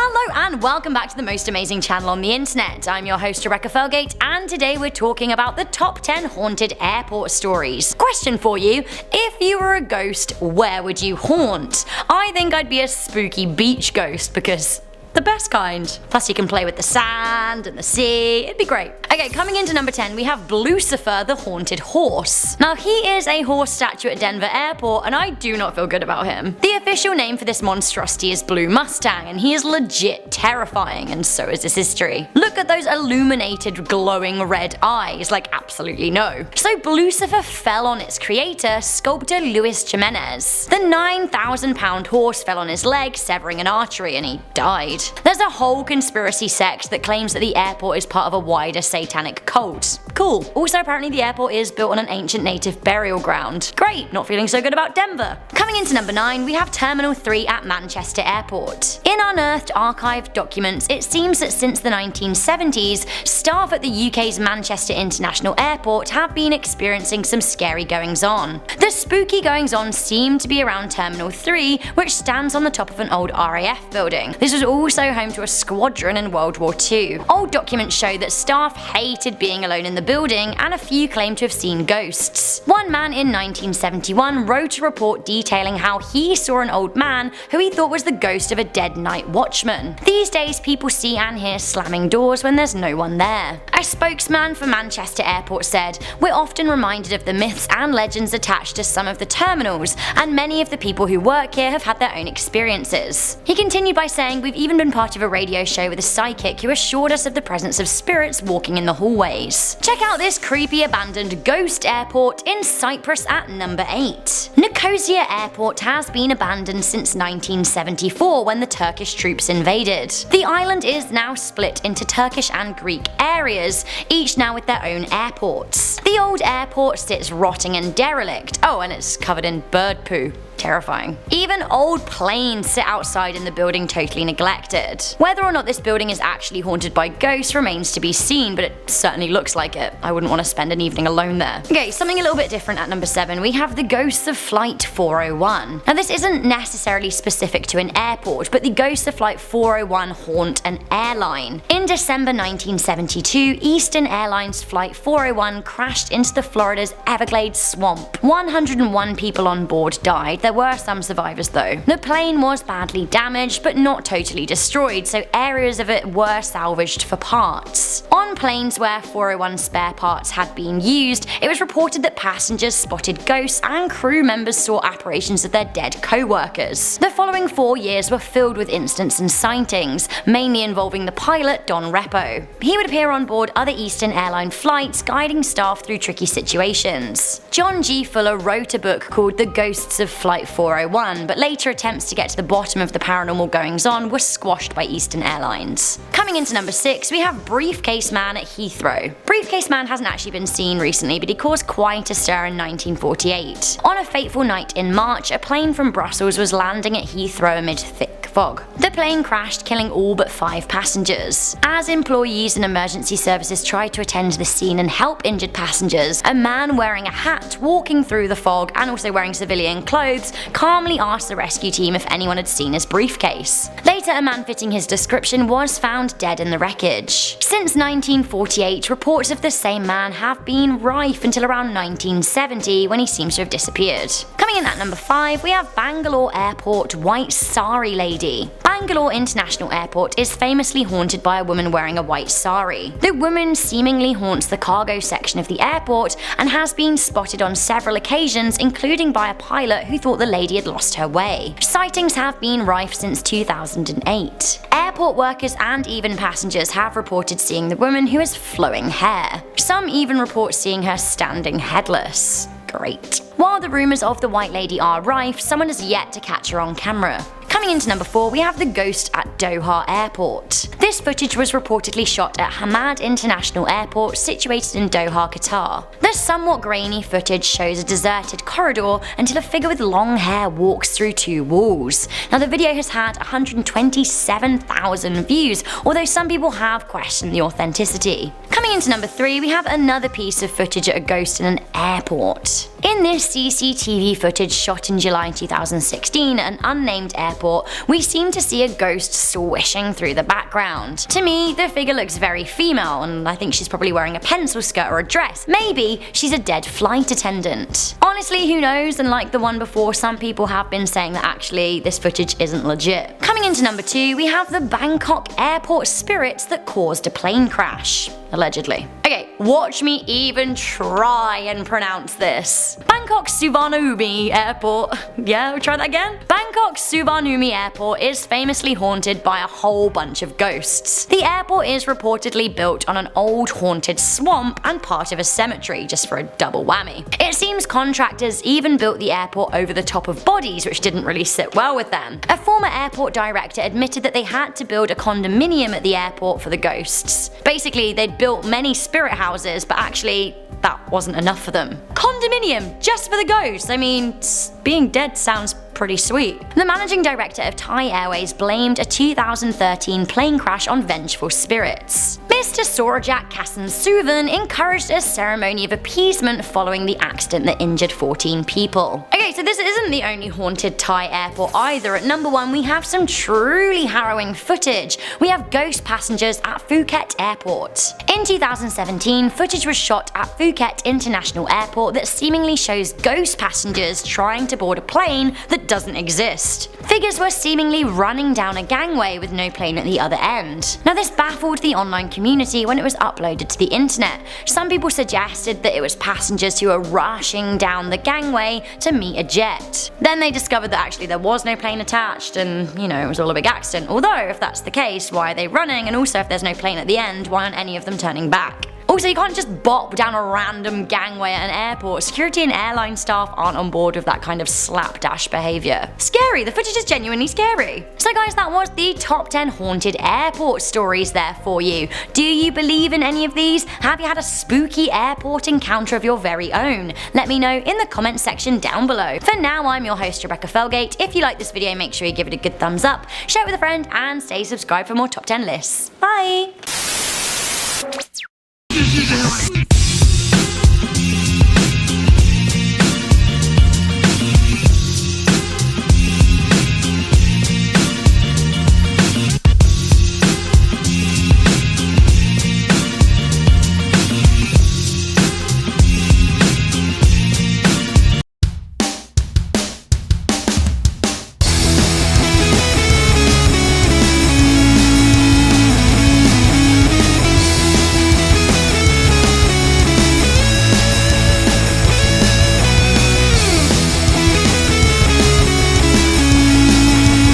Hello and welcome back to the most amazing channel on the internet. I'm your host Rebecca Felgate, and today we're talking about the top 10 haunted airport stories. Question for you: if you were a ghost, where would you haunt? I think I'd be a spooky beach ghost because the best kind. Plus you can play with the sand and the sea, it'd be great. Okay, coming into number 10 we have Blucifer the Haunted Horse. Now he is a horse statue at Denver Airport and I do not feel good about him. The official name for this monstrosity is Blue Mustang and he is legit terrifying, and so is his history. Look at those illuminated glowing red eyes, like absolutely no. So Blucifer fell on its creator, sculptor Luis Jimenez. The 9,000-pound horse fell on his leg, severing an artery, and he died. There's a whole conspiracy sect that claims that the airport is part of a wider satanic cult. Cool. Also, apparently the airport is built on an ancient native burial ground. Great, not feeling so good about Denver. Coming into number 9, we have Terminal 3 at Manchester Airport. In unearthed archived documents, it seems that since the 1970s, staff at the UK's Manchester International Airport have been experiencing some scary goings-on. The spooky goings-on seem to be around Terminal 3, which stands on the top of an old RAF building. This was also home to a squadron in World War II. Old documents show that staff hated being alone in the building, and a few claim to have seen ghosts. One man in 1971 wrote a report detailing how he saw an old man who he thought was the ghost of a dead night watchman. These days people see and hear slamming doors when there's no one there. A spokesman for Manchester Airport said, "We're often reminded of the myths and legends attached to some of the terminals, and many of the people who work here have had their own experiences." He continued by saying, "We've even been part of a radio show with a psychic who assured us of the presence of spirits walking in the hallways." Check out this creepy abandoned ghost airport in Cyprus at number 8. Nicosia Airport has been abandoned since 1974 when the Turkish troops invaded. The island is now split into Turkish and Greek areas, each now with their own airports. The old airport sits rotting and derelict. Oh, and it's covered in bird poo. Terrifying. Even old planes sit outside in the building totally neglected. Whether or not this building is actually haunted by ghosts remains to be seen, but it certainly looks like it. I wouldn't want to spend an evening alone there. Okay, something a little bit different at number 7, we have the ghosts of Flight 401. Now this isn't necessarily specific to an airport, but the ghosts of Flight 401 haunt an airline. In December 1972, Eastern Airlines Flight 401 crashed into the Florida's Everglades swamp. 101 people on board died. There were some survivors though. The plane was badly damaged but not totally destroyed, so areas of it were salvaged for parts. On planes where 401 spare parts had been used, it was reported that passengers spotted ghosts and crew members saw apparitions of their dead co-workers. The following 4 years were filled with incidents and sightings, mainly involving the pilot Don Repo. He would appear on board other Eastern Airline flights, guiding staff through tricky situations. John G. Fuller wrote a book called The Ghosts of Flight 401, but later attempts to get to the bottom of the paranormal goings-on were squashed by Eastern Airlines. Coming into number 6, we have Briefcase Man at Heathrow. Briefcase Man hasn't actually been seen recently, but he caused quite a stir in 1948. On a fateful night in March, a plane from Brussels was landing at Heathrow amid thick fog. The plane crashed, killing all but 5 passengers. As employees and emergency services tried to attend to the scene and help injured passengers, a man wearing a hat, walking through the fog and also wearing civilian clothes, calmly asked the rescue team if anyone had seen his briefcase. Later, a man fitting his description was found dead in the wreckage. Since 1948, reports of the same man have been rife until around 1970, when he seems to have disappeared. Coming in at number 5, we have Bangalore Airport White Sari Lady. Bangalore International Airport is famously haunted by a woman wearing a white sari. The woman seemingly haunts the cargo section of the airport and has been spotted on several occasions, including by a pilot who thought the lady had lost her way. Sightings have been rife since 2008. Airport workers and even passengers have reported seeing the woman, who has flowing hair. Some even report seeing her standing headless. Great. While the rumours of the White Lady are rife, someone has yet to catch her on camera. Coming into number 4, we have the ghost at Doha Airport. This footage was reportedly shot at Hamad International Airport, situated in Doha, Qatar. The somewhat grainy footage shows a deserted corridor until a figure with long hair walks through 2 walls. Now the video has had 127,000 views, although some people have questioned the authenticity. Coming into number 3, we have another piece of footage at a ghost in an airport. In this CCTV footage shot in July 2016 at an unnamed airport, we seem to see a ghost swishing through the background. To me, the figure looks very female, and I think she's probably wearing a pencil skirt or a dress. Maybe she's a dead flight attendant. Honestly, who knows, and like the one before, some people have been saying that actually this footage isn't legit. Coming into number 2, we have the Bangkok airport spirits that caused a plane crash. Allegedly. Okay, watch me even try and pronounce this. Bangkok Suvarnabhumi Airport. Yeah, we'll try that again. Bangkok Suvarnabhumi Airport is famously haunted by a whole bunch of ghosts. The airport is reportedly built on an old haunted swamp and part of a cemetery, just for a double whammy. It seems contractors even built the airport over the top of bodies, which didn't really sit well with them. A former airport director admitted that they had to build a condominium at the airport for the ghosts. Basically, they'd built many spirit houses, but actually that wasn't enough for them. Condominium just for the ghosts. I mean, being dead sounds pretty sweet. The managing director of Thai Airways blamed a 2013 plane crash on vengeful spirits. Mr. Sorajak Kasansuvan encouraged a ceremony of appeasement following the accident that injured 14 people. Okay, so this isn't the only haunted Thai airport either. At number 1, we have some truly harrowing footage. We have ghost passengers at Phuket Airport. In 2017, footage was shot at Phuket International Airport that seemingly shows ghost passengers trying to board a plane that doesn't exist. Figures were seemingly running down a gangway with no plane at the other end. Now this baffled the online community when it was uploaded to the internet. Some people suggested that it was passengers who were rushing down the gangway to meet a jet. Then they discovered that actually there was no plane attached and, you know, it was all a big accident. Although if that's the case, why are they running? And also if there's no plane at the end, why aren't any of them turning back? Also, you can't just bop down a random gangway at an airport. Security and airline staff aren't on board with that kind of slapdash behaviour. Scary, the footage is genuinely scary. So guys, that was the top 10 haunted airport stories there for you. Do you believe in any of these? Have you had a spooky airport encounter of your very own? Let me know in the comments section down below. For now, I'm your host Rebecca Felgate. If you like this video, make sure you give it a good thumbs up, share it with a friend, and stay subscribed for more top 10 lists. Bye!